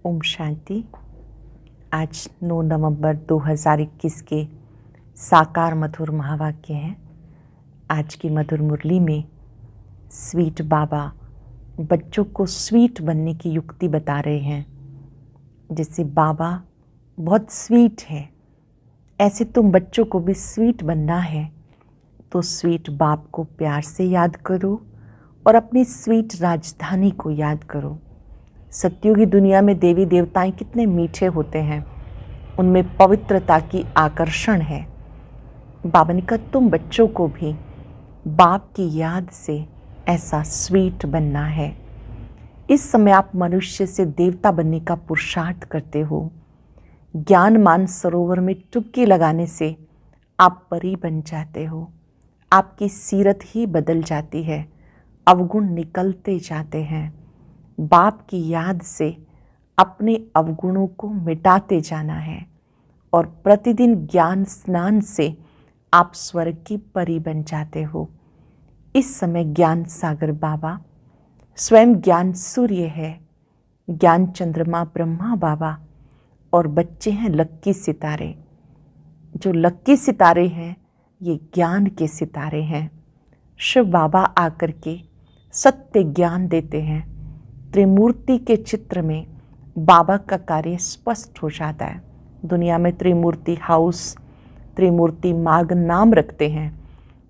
ओम शांति। आज 9 नवंबर 2021 के साकार मधुर महावाक्य हैं। आज की मधुर मुरली में स्वीट बाबा बच्चों को स्वीट बनने की युक्ति बता रहे हैं। जैसे बाबा बहुत स्वीट है, ऐसे तुम बच्चों को भी स्वीट बनना है तो स्वीट बाप को प्यार से याद करो और अपनी स्वीट राजधानी को याद करो। सत्युगी दुनिया में देवी देवताएं कितने मीठे होते हैं, उनमें पवित्रता की आकर्षण है। बाबा ने कहा तुम बच्चों को भी बाप की याद से ऐसा स्वीट बनना है। इस समय आप मनुष्य से देवता बनने का पुरुषार्थ करते हो। ज्ञान मान सरोवर में डुबकी लगाने से आप परी बन जाते हो। आपकी सीरत ही बदल जाती है, अवगुण निकलते जाते हैं। बाप की याद से अपने अवगुणों को मिटाते जाना है और प्रतिदिन ज्ञान स्नान से आप स्वर्ग की परी बन जाते हो। इस समय ज्ञान सागर बाबा स्वयं ज्ञान सूर्य है, ज्ञान चंद्रमा ब्रह्मा बाबा और बच्चे हैं लक्की सितारे। जो लक्की सितारे हैं ये ज्ञान के सितारे हैं। शिव बाबा आकर के सत्य ज्ञान देते हैं। त्रिमूर्ति के चित्र में बाबा का कार्य स्पष्ट हो जाता है। दुनिया में त्रिमूर्ति हाउस, त्रिमूर्ति मार्ग नाम रखते हैं।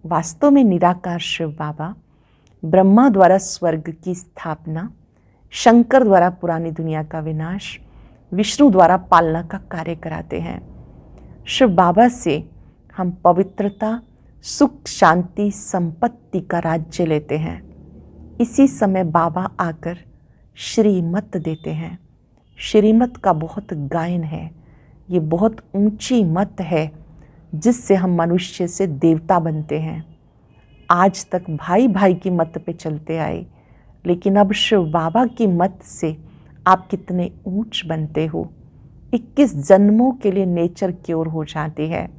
वास्तव में निराकार शिव बाबा ब्रह्मा द्वारा स्वर्ग की स्थापना, शंकर द्वारा पुरानी दुनिया का विनाश, विष्णु द्वारा पालना का कार्य कराते हैं। शिव बाबा से हम पवित्रता, सुख, शांति, संपत्ति का राज्य लेते हैं। इसी समय बाबा आकर श्रीमत देते हैं। श्रीमत का बहुत गायन है, ये बहुत ऊंची मत है जिससे हम मनुष्य से देवता बनते हैं। आज तक भाई भाई की मत पे चलते आए, लेकिन अब शिव बाबा की मत से आप कितने ऊंच बनते हो। 21 जन्मों के लिए नेचर क्योर हो जाती है।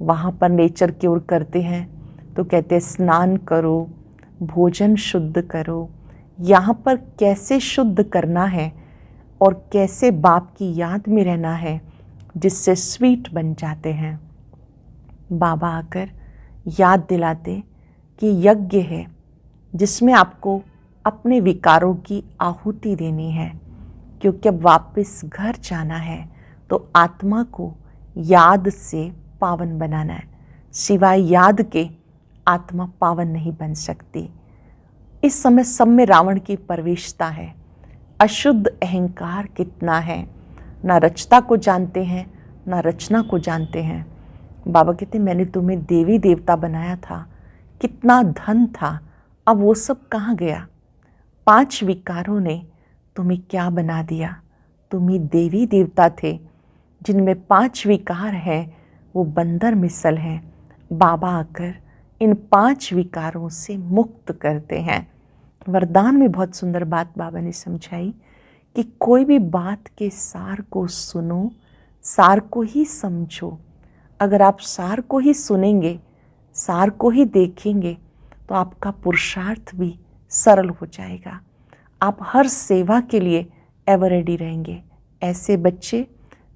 वहाँ पर नेचर क्योर करते हैं तो कहते हैं स्नान करो, भोजन शुद्ध करो। यहाँ पर कैसे शुद्ध करना है और कैसे बाप की याद में रहना है जिससे स्वीट बन जाते हैं। बाबा आकर याद दिलाते कि यज्ञ है जिसमें आपको अपने विकारों की आहुति देनी है, क्योंकि अब वापस घर जाना है तो आत्मा को याद से पावन बनाना है। सिवाय याद के आत्मा पावन नहीं बन सकती। इस समय सब में रावण की प्रवेशता है। अशुद्ध अहंकार कितना है, ना रचता को जानते हैं ना रचना को जानते हैं। बाबा कहते मैंने तुम्हें देवी देवता बनाया था, कितना धन था, अब वो सब कहाँ गया। 5 विकारों ने तुम्हें क्या बना दिया। तुम ही देवी देवता थे। जिनमें 5 विकार हैं वो बंदर मिसल हैं। बाबा आकर इन 5 विकारों से मुक्त करते हैं। वरदान में बहुत सुंदर बात बाबा ने समझाई कि कोई भी बात के सार को सुनो, सार को ही समझो। अगर आप सार को ही सुनेंगे, सार को ही देखेंगे तो आपका पुरुषार्थ भी सरल हो जाएगा। आप हर सेवा के लिए एवर रेडी रहेंगे। ऐसे बच्चे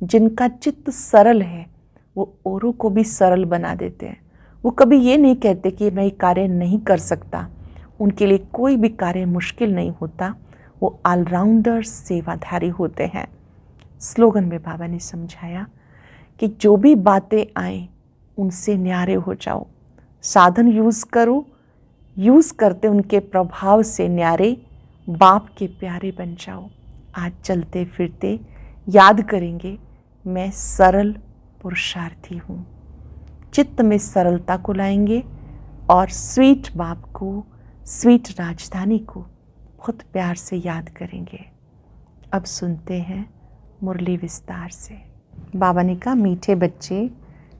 जिनका चित्त सरल है वो औरों को भी सरल बना देते हैं। वो कभी ये नहीं कहते कि मैं ये कार्य नहीं कर सकता। उनके लिए कोई भी कार्य मुश्किल नहीं होता। वो ऑलराउंडर सेवाधारी होते हैं। स्लोगन में बाबा ने समझाया कि जो भी बातें आए उनसे न्यारे हो जाओ। साधन यूज़ करो, यूज़ करते उनके प्रभाव से न्यारे बाप के प्यारे बन जाओ। आज चलते फिरते याद करेंगे मैं सरल पुरुषार्थी हूँ। चित्त में सरलता को लाएंगे और स्वीट बाप को, स्वीट राजधानी को बहुत प्यार से याद करेंगे। अब सुनते हैं मुरली विस्तार से। बाबा ने कहा मीठे बच्चे,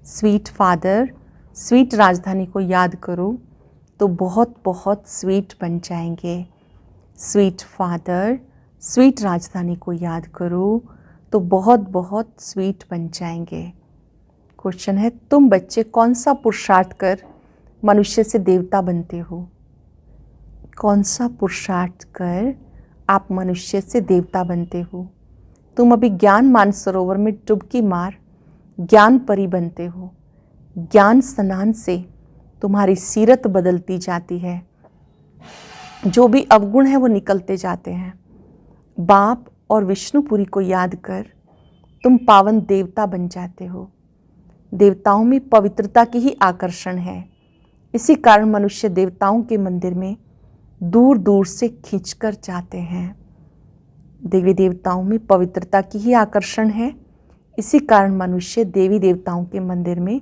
स्वीट फादर, स्वीट राजधानी को याद करो तो बहुत बहुत स्वीट बन जाएंगे। स्वीट फादर, स्वीट राजधानी को याद करो तो बहुत बहुत स्वीट बन जाएंगे। क्वेश्चन है तुम बच्चे कौन सा पुरुषार्थ कर मनुष्य से देवता बनते हो। कौन सा पुरुषार्थ कर आप मनुष्य से देवता बनते हो। तुम अभी ज्ञान मानसरोवर में डुबकी मार ज्ञान परी बनते हो। ज्ञान स्नान से तुम्हारी सीरत बदलती जाती है, जो भी अवगुण है वो निकलते जाते हैं। बाप और विष्णुपुरी को याद कर तुम पावन देवता बन जाते हो। देवताओं में पवित्रता की ही आकर्षण है, इसी कारण मनुष्य देवताओं के मंदिर में दूर दूर से खींचकर जाते हैं। देवी देवताओं में पवित्रता की ही आकर्षण है, इसी कारण मनुष्य देवी देवताओं के मंदिर में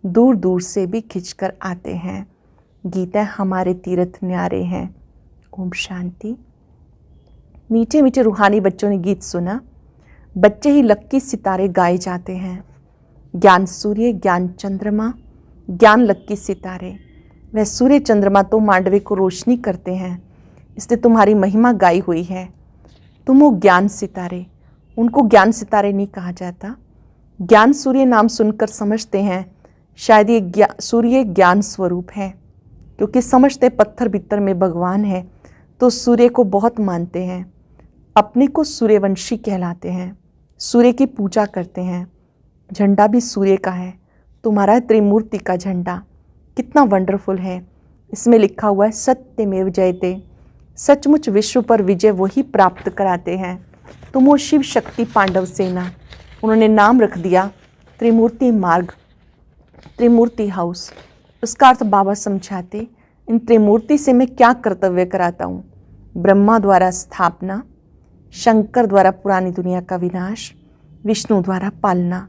दूर दूर से भी खींचकर आते हैं। गीता हमारे तीर्थ न्यारे हैं। ओम शांति। मीठे मीठे रूहानी बच्चों ने गीत सुना। बच्चे ही लक्की सितारे गाए जाते हैं। ज्ञान सूर्य, ज्ञान चंद्रमा, ज्ञान लक्की सितारे। वह सूर्य चंद्रमा तो मांडवे को रोशनी करते हैं, इसलिए तुम्हारी महिमा गाई हुई है। तुम हो ज्ञान सितारे। उनको ज्ञान सितारे नहीं कहा जाता। ज्ञान सूर्य नाम सुनकर समझते हैं शायद ये सूर्य ज्ञान स्वरूप है, क्योंकि समझते पत्थर भीतर में भगवान है तो सूर्य को बहुत मानते हैं। अपने को सूर्यवंशी कहलाते हैं, सूर्य की पूजा करते हैं। झंडा भी सूर्य का है। तुम्हारा त्रिमूर्ति का झंडा कितना वंडरफुल है। इसमें लिखा हुआ है सत्यमेव जयते। सचमुच विश्व पर विजय वही प्राप्त कराते हैं। तुम वो शिव शक्ति पांडव सेना। उन्होंने नाम रख दिया त्रिमूर्ति मार्ग, त्रिमूर्ति हाउस। उसका अर्थ बाबा समझाते, इन त्रिमूर्ति से मैं क्या कर्तव्य कराता हूँ। ब्रह्मा द्वारा स्थापना, शंकर द्वारा पुरानी दुनिया का विनाश, विष्णु द्वारा पालना।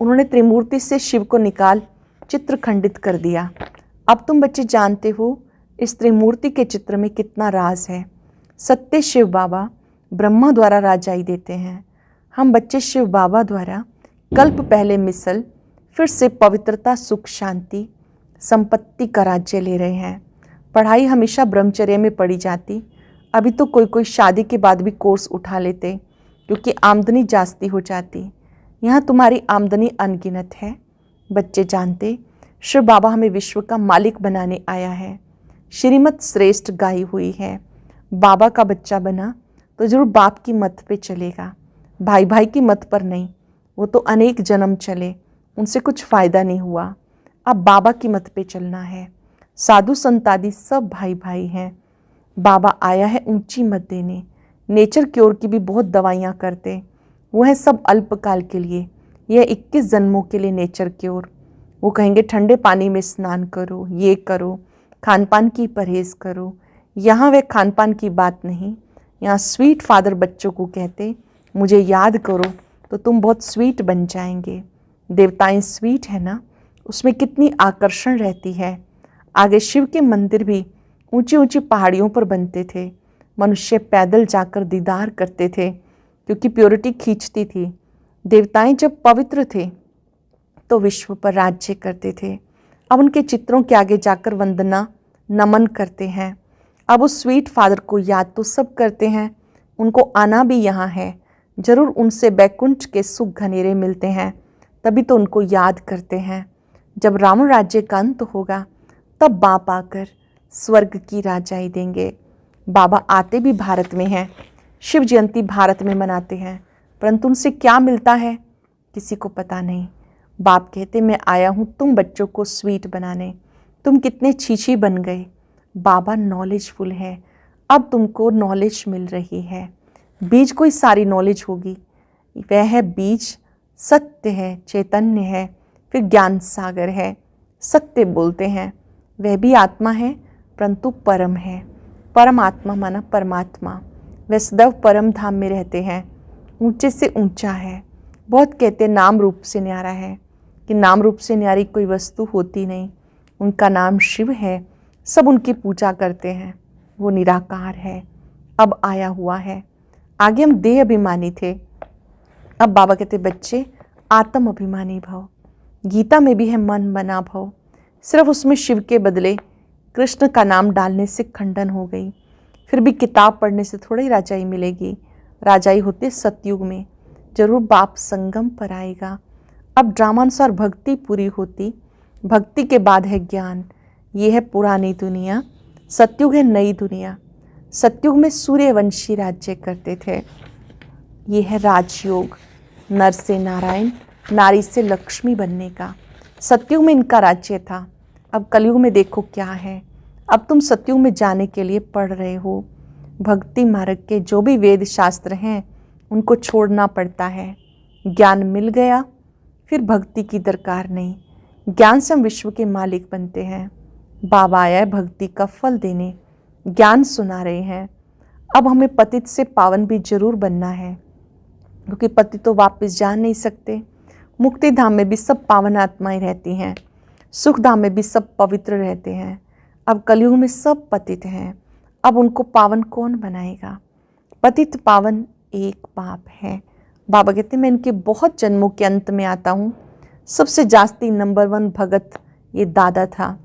उन्होंने त्रिमूर्ति से शिव को निकाल चित्र खंडित कर दिया। अब तुम बच्चे जानते हो इस त्रिमूर्ति के चित्र में कितना राज है। सत्य शिव बाबा ब्रह्मा द्वारा राजाई देते हैं। हम बच्चे शिव बाबा द्वारा कल्प पहले मिसल, फिर से पवित्रता, सुख, शांति, संपत्ति का राज्य ले रहे हैं। पढ़ाई हमेशा ब्रह्मचर्य में पढ़ी जाती। अभी तो कोई कोई शादी के बाद भी कोर्स उठा लेते, क्योंकि आमदनी जास्ती हो जाती। यहाँ तुम्हारी आमदनी अनगिनत है। बच्चे जानते शिव बाबा हमें विश्व का मालिक बनाने आया है। श्रीमत श्रेष्ठ गाई हुई है। बाबा का बच्चा बना तो जरूर बाप की मत पे चलेगा, भाई भाई की मत पर नहीं। वो तो अनेक जन्म चले, उनसे कुछ फ़ायदा नहीं हुआ। अब बाबा की मत पे चलना है। साधु संत आदि सब भाई भाई हैं। बाबा आया है ऊंची मत देने। नेचर क्योर की भी बहुत दवाइयाँ करते, वो है सब अल्पकाल के लिए। यह 21 जन्मों के लिए नेचर क्योर। वो कहेंगे ठंडे पानी में स्नान करो, ये करो, खान पान की परहेज़ करो। यहाँ वह खान पान की बात नहीं। यहाँ स्वीट फादर बच्चों को कहते, मुझे याद करो तो तुम बहुत स्वीट बन जाएंगे। देवताएं स्वीट है ना, उसमें कितनी आकर्षण रहती है। आगे शिव के मंदिर भी ऊंची ऊंची पहाड़ियों पर बनते थे। मनुष्य पैदल जाकर दीदार करते थे, क्योंकि प्योरिटी खींचती थी। देवताएं जब पवित्र थे तो विश्व पर राज्य करते थे। अब उनके चित्रों के आगे जाकर वंदना नमन करते हैं। अब उस स्वीट फादर को याद तो सब करते हैं। उनको आना भी यहाँ है। जरूर उनसे बैकुंठ के सुख घनेरे मिलते हैं, तभी तो उनको याद करते हैं। जब रावण राज्य का अंत होगा तब बाप आकर स्वर्ग की राजाई देंगे। बाबा आते भी भारत में हैं। शिव जयंती भारत में मनाते हैं, परंतु उनसे क्या मिलता है किसी को पता नहीं। बाप कहते, मैं आया हूँ तुम बच्चों को स्वीट बनाने। तुम कितने छीछी बन गए। बाबा नॉलेजफुल है, अब तुमको नॉलेज मिल रही है। बीज कोई सारी नॉलेज होगी, वह है बीज सत्य है, चैतन्य है, फिर ज्ञान सागर है। सत्य बोलते हैं, वह भी आत्मा है परंतु परम है। परम आत्मा माना परमात्मा। वह सदैव परम धाम में रहते हैं, ऊंचे से ऊंचा है। बहुत कहते नाम रूप से न्यारा है, कि नाम रूप से न्यारी कोई वस्तु होती नहीं। उनका नाम शिव है, सब उनकी पूजा करते हैं। वो निराकार है, अब आया हुआ है। आगे हम देह अभिमानी थे, अब बाबा कहते बच्चे आत्म अभिमानी भव। गीता में भी है मन बना भव। सिर्फ उसमें शिव के बदले कृष्ण का नाम डालने से खंडन हो गई। फिर भी किताब पढ़ने से थोड़ा ही राजाई मिलेगी। राजाई होते सतयुग में, जरूर बाप संगम पर आएगा। अब ड्रामानुसार भक्ति पूरी होती, भक्ति के बाद है ज्ञान। ये है पुरानी दुनिया, सतयुग है नई दुनिया। सतयुग में सूर्यवंशी राज्य करते थे। ये है राजयोग, नर से नारायण, नारी से लक्ष्मी बनने का। सतयुग में इनका राज्य था, अब कलयुग में देखो क्या है। अब तुम सतयुग में जाने के लिए पढ़ रहे हो। भक्ति मार्ग के जो भी वेद शास्त्र हैं उनको छोड़ना पड़ता है। ज्ञान मिल गया फिर भक्ति की दरकार नहीं। ज्ञान से हम विश्व के मालिक बनते हैं। बाबा आया है भक्ति का फल देने, ज्ञान सुना रहे हैं। अब हमें पतित से पावन भी जरूर बनना है, क्योंकि पति तो वापस जा नहीं सकते। मुक्ति धाम में भी सब पावन आत्माएं रहती हैं, सुख धाम में भी सब पवित्र रहते हैं। अब कलयुग में सब पतित हैं, अब उनको पावन कौन बनाएगा। पतित पावन एक बाप है। बाबा कहते हैं मैं इनके बहुत जन्मों के अंत में आता हूँ। सबसे जास्ती नंबर 1 भगत ये दादा था।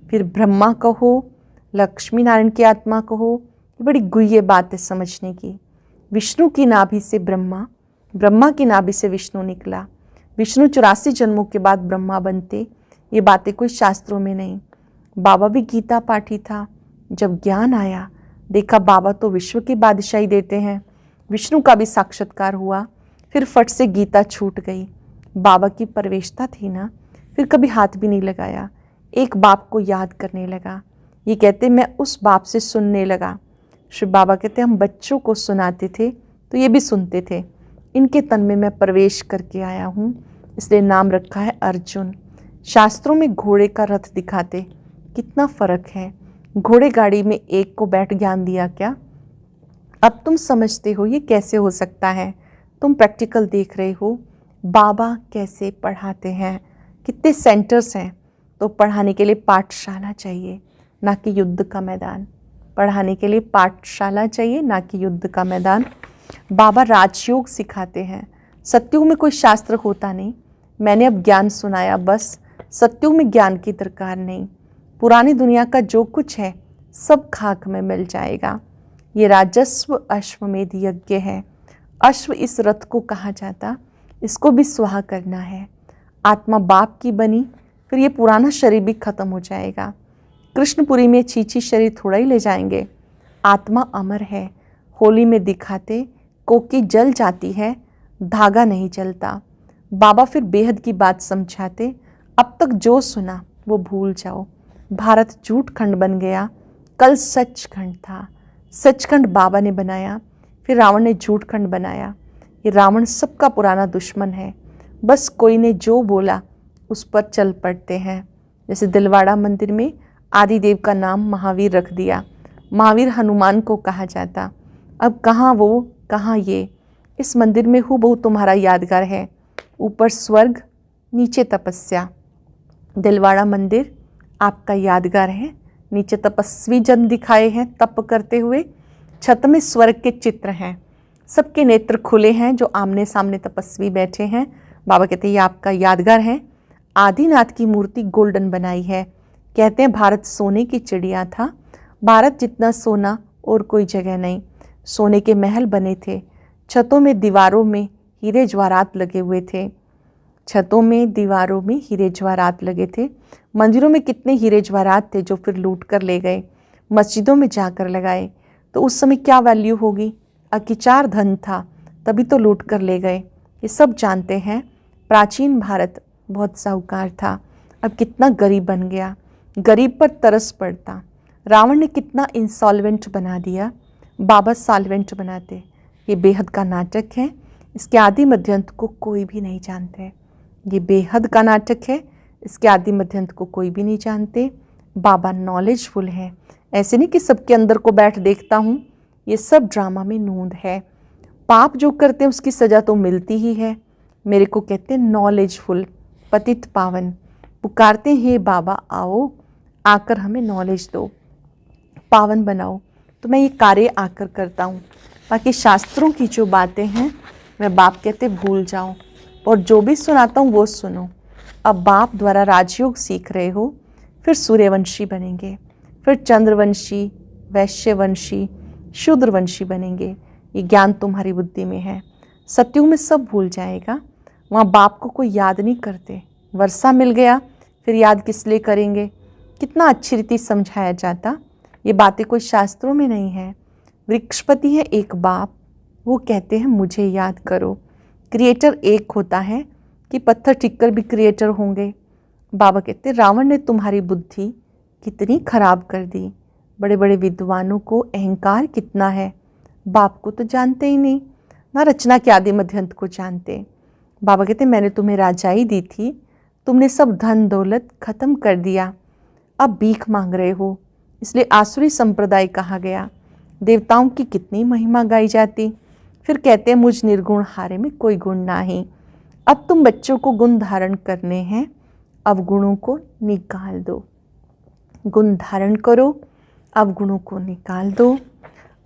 फिर ब्रह्मा कहो, लक्ष्मी नारायण की आत्मा कहो, ये बड़ी गुह्य बात है समझने की। विष्णु की नाभि से ब्रह्मा, ब्रह्मा की नाभि से विष्णु निकला। विष्णु 84 जन्मों के बाद ब्रह्मा बनते, ये बातें कोई शास्त्रों में नहीं। बाबा भी गीता पाठी था। जब ज्ञान आया देखा बाबा तो विश्व की बादशाही देते हैं। विष्णु का भी साक्षात्कार हुआ, फिर फट से गीता छूट गई। बाबा की परवेशता थी ना, फिर कभी हाथ भी नहीं लगाया। एक बाप को याद करने लगा। ये कहते मैं उस बाप से सुनने लगा। शिव बाबा कहते हम बच्चों को सुनाते थे तो ये भी सुनते थे। इनके तन में मैं प्रवेश करके आया हूँ, इसलिए नाम रखा है अर्जुन। शास्त्रों में घोड़े का रथ दिखाते, कितना फर्क है। घोड़े गाड़ी में एक को बैठ ज्ञान दिया क्या। अब तुम समझते हो ये कैसे हो सकता है। तुम प्रैक्टिकल देख रहे हो बाबा कैसे पढ़ाते हैं, कितने सेंटर्स हैं। तो पढ़ाने के लिए पाठशाला चाहिए, ना कि युद्ध का मैदान। पढ़ाने के लिए पाठशाला चाहिए, ना कि युद्ध का मैदान। बाबा राजयोग सिखाते हैं। सतयुग में कोई शास्त्र होता नहीं, मैंने अब ज्ञान सुनाया बस। सतयुग में ज्ञान की दरकार नहीं। पुरानी दुनिया का जो कुछ है सब खाक में मिल जाएगा। ये राजस्व अश्वमेध यज्ञ है। अश्व इस रथ को कहा जाता, इसको भी स्वाहा करना है। आत्मा बाप की बनी, फिर ये पुराना शरीर भी खत्म हो जाएगा। कृष्णपुरी में छीछी शरीर थोड़ा ही ले जाएंगे। आत्मा अमर है। होली में दिखाते कोकी जल जाती है, धागा नहीं जलता। बाबा फिर बेहद की बात समझाते, अब तक जो सुना वो भूल जाओ। भारत झूठ खंड बन गया, कल सचखंड था। सचखंड बाबा ने बनाया, फिर रावण ने झूठ खंड बनाया। ये रावण सबका पुराना दुश्मन है, बस कोई ने जो बोला उस पर चल पड़ते हैं। जैसे दिलवाड़ा मंदिर में आदिदेव का नाम महावीर रख दिया। महावीर हनुमान को कहा जाता। अब कहाँ वो कहाँ ये। इस मंदिर में हूबहू तुम्हारा यादगार है। ऊपर स्वर्ग, नीचे तपस्या। दिलवाड़ा मंदिर आपका यादगार है। नीचे तपस्वी जन दिखाए हैं तप करते हुए, छत में स्वर्ग के चित्र हैं। सबके नेत्र खुले हैं जो आमने सामने तपस्वी बैठे हैं। बाबा कहते हैं ये आपका यादगार है। आदिनाथ की मूर्ति गोल्डन बनाई है। कहते हैं भारत सोने की चिड़िया था। भारत जितना सोना और कोई जगह नहीं। सोने के महल बने थे। छतों में दीवारों में हीरे जवाहरात लगे हुए थे। छतों में दीवारों में हीरे जवाहरात लगे थे। मंदिरों में कितने हीरे जवाहरात थे जो फिर लूट कर ले गए, मस्जिदों में जाकर लगाए। तो उस समय क्या वैल्यू होगी। अकिचार धन था, तभी तो लूट कर ले गए। ये सब जानते हैं। प्राचीन भारत बहुत साहूकार था, अब कितना गरीब बन गया। गरीब पर तरस पड़ता। रावण ने कितना इंसॉल्वेंट बना दिया, बाबा सॉल्वेंट बनाते। ये बेहद का नाटक है। इसके आदि मध्यंत को कोई भी नहीं जानते। ये बेहद का नाटक है, इसके आदि मध्यंत को कोई भी नहीं जानते। बाबा नॉलेजफुल है। ऐसे नहीं कि सबके अंदर को बैठ देखता हूँ। ये सब ड्रामा में नूंद है। पाप जो करते हैं उसकी सज़ा तो मिलती ही है। मेरे को कहते हैं नॉलेजफुल, पतित पावन। पुकारते हैं बाबा आओ, आकर हमें नॉलेज दो, पावन बनाओ। तो मैं ये कार्य आकर करता हूँ। बाकी शास्त्रों की जो बातें हैं वह बाप कहते भूल जाओ, और जो भी सुनाता हूँ वो सुनो। अब बाप द्वारा राजयोग सीख रहे हो, फिर सूर्यवंशी बनेंगे, फिर चंद्रवंशी, वैश्यवंशी, शूद्रवंशी बनेंगे। ये ज्ञान तुम्हारी बुद्धि में है। सतयुग में सब भूल जाएगा। वहाँ बाप को कोई याद नहीं करते। वर्षा मिल गया फिर याद किस लिए करेंगे। कितना अच्छी रीति समझाया जाता। ये बातें कोई शास्त्रों में नहीं है। वृक्षपति है एक बाप, वो कहते हैं मुझे याद करो। क्रिएटर एक होता है कि पत्थर टिककर भी क्रिएटर होंगे। बाबा कहते रावण ने तुम्हारी बुद्धि कितनी खराब कर दी। बड़े बड़े विद्वानों को अहंकार कितना है, बाप को तो जानते ही नहीं, ना रचना के आदि मध्यंत को जानते। बाबा कहते मैंने तुम्हें राजाई दी थी, तुमने सब धन दौलत खत्म कर दिया, अब भीख मांग रहे हो, इसलिए आसुरी संप्रदाय कहा गया। देवताओं की कितनी महिमा गाई जाती। फिर कहते हैं मुझ निर्गुण हारे में कोई गुण नहीं। अब तुम बच्चों को गुण धारण करने हैं, अब गुणों को निकाल दो। गुण धारण करो, अब गुणों को निकाल दो।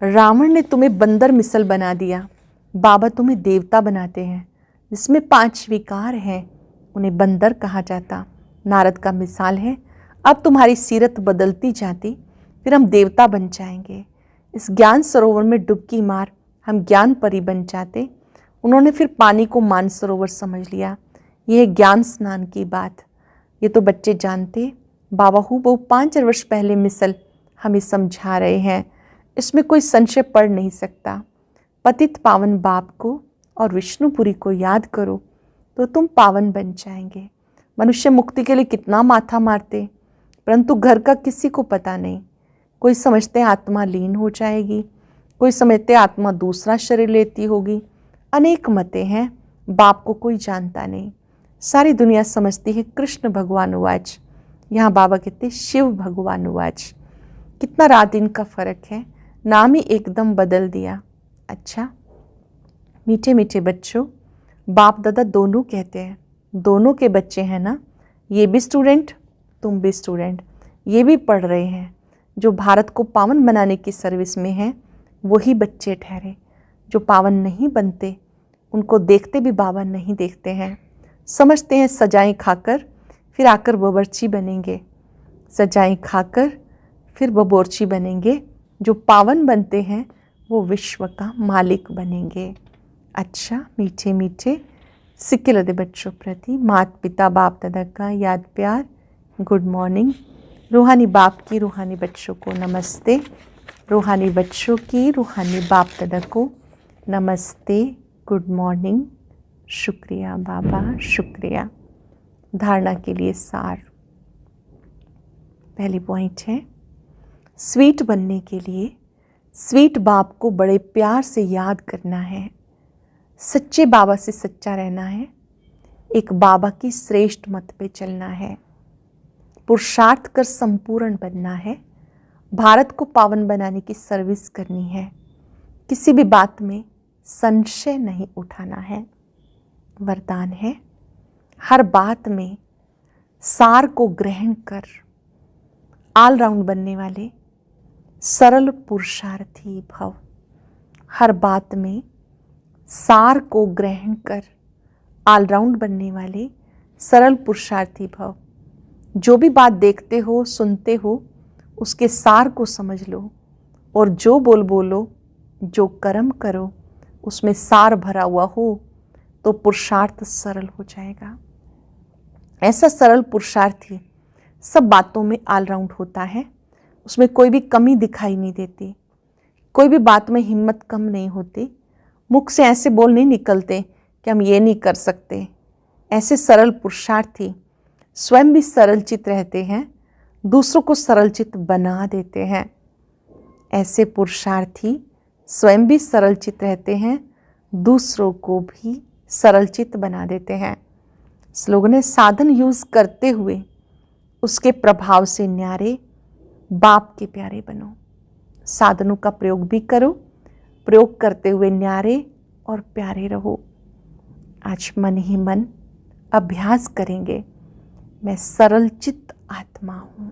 रावण ने तुम्हें बंदर मिसल बना दिया, बाबा तुम्हें देवता बनाते हैं। जिसमें 5 विकार हैं उन्हें बंदर कहा जाता। नारद का मिसाल है, अब तुम्हारी सीरत बदलती जाती, फिर हम देवता बन जाएंगे। इस ज्ञान सरोवर में डुबकी मार, हम ज्ञान परी बन जाते। उन्होंने फिर पानी को मानसरोवर समझ लिया। यह है ज्ञान स्नान की बात। ये तो बच्चे जानते। बाबा हूबहू 5 वर्ष पहले मिसल हमें समझा रहे हैं, इसमें कोई संशय पड़ नहीं सकता। पतित पावन बाप को और विष्णुपुरी को याद करो तो तुम पावन बन जाएंगे। मनुष्य मुक्ति के लिए कितना माथा मारते, परंतु घर का किसी को पता नहीं। कोई समझते हैं आत्मा लीन हो जाएगी, कोई समझते आत्मा दूसरा शरीर लेती होगी। अनेक मतें हैं, बाप को कोई जानता नहीं। सारी दुनिया समझती है कृष्ण भगवान उवाच, यहाँ बाबा कहते शिव भगवान उवाच। कितना रात दिन का फर्क है, नाम ही एकदम बदल दिया। अच्छा मीठे मीठे बच्चों, बाप दादा दोनों कहते हैं, दोनों के बच्चे हैं ना। ये भी स्टूडेंट, तुम भी स्टूडेंट, ये भी पढ़ रहे हैं। जो भारत को पावन बनाने की सर्विस में हैं वही बच्चे ठहरे। जो पावन नहीं बनते उनको देखते भी बाबा नहीं देखते हैं। समझते हैं सजाएं खाकर फिर आकर बावर्ची बनेंगे, सजाएं खाकर फिर बावर्ची बनेंगे। जो पावन बनते हैं वो विश्व का मालिक बनेंगे। अच्छा मीठे मीठे सिक्के लदे बच्चों प्रति माता पिता बाप दादा का याद प्यार, गुड मॉर्निंग। रूहानी बाप की रूहानी बच्चों को नमस्ते, रूहानी बच्चों की रूहानी बाप दादा को नमस्ते, गुड मॉर्निंग। शुक्रिया बाबा, शुक्रिया। धारणा के लिए सार। पहली पॉइंट है, स्वीट बनने के लिए स्वीट बाप को बड़े प्यार से याद करना है, सच्चे बाबा से सच्चा रहना है, एक बाबा की श्रेष्ठ मत पे चलना है, पुरुषार्थ कर संपूर्ण बनना है, भारत को पावन बनाने की सर्विस करनी है, किसी भी बात में संशय नहीं उठाना है। वरदान है, हर बात में सार को ग्रहण कर ऑलराउंड बनने वाले सरल पुरुषार्थी भव। हर बात में सार को ग्रहण कर ऑलराउंड बनने वाले सरल पुरुषार्थी भव। जो भी बात देखते हो सुनते हो उसके सार को समझ लो, और जो बोलो जो कर्म करो उसमें सार भरा हुआ हो तो पुरुषार्थ सरल हो जाएगा। ऐसा सरल पुरुषार्थी सब बातों में ऑलराउंड होता है, उसमें कोई भी कमी दिखाई नहीं देती, कोई भी बात में हिम्मत कम नहीं होती, मुख से ऐसे बोल नहीं निकलते कि हम ये नहीं कर सकते। ऐसे सरल पुरुषार्थी स्वयं भी सरल चित्त रहते हैं, दूसरों को सरल चित्त बना देते हैं। ऐसे पुरुषार्थी स्वयं भी सरल चित्त रहते हैं, दूसरों को भी सरल चित्त बना देते हैं। स्लोगन है, साधन यूज करते हुए उसके प्रभाव से न्यारे बाप के प्यारे बनो। साधनों का प्रयोग भी करो, प्रयोग करते हुए न्यारे और प्यारे रहो। आज मन ही मन अभ्यास करेंगे, मैं सरल चित्त आत्मा हूँ।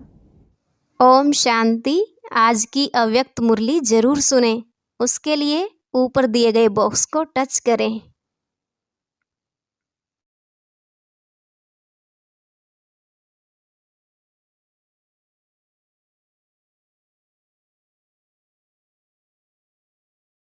ओम शांति। आज की अव्यक्त मुरली जरूर सुने, उसके लिए ऊपर दिए गए बॉक्स को टच करें।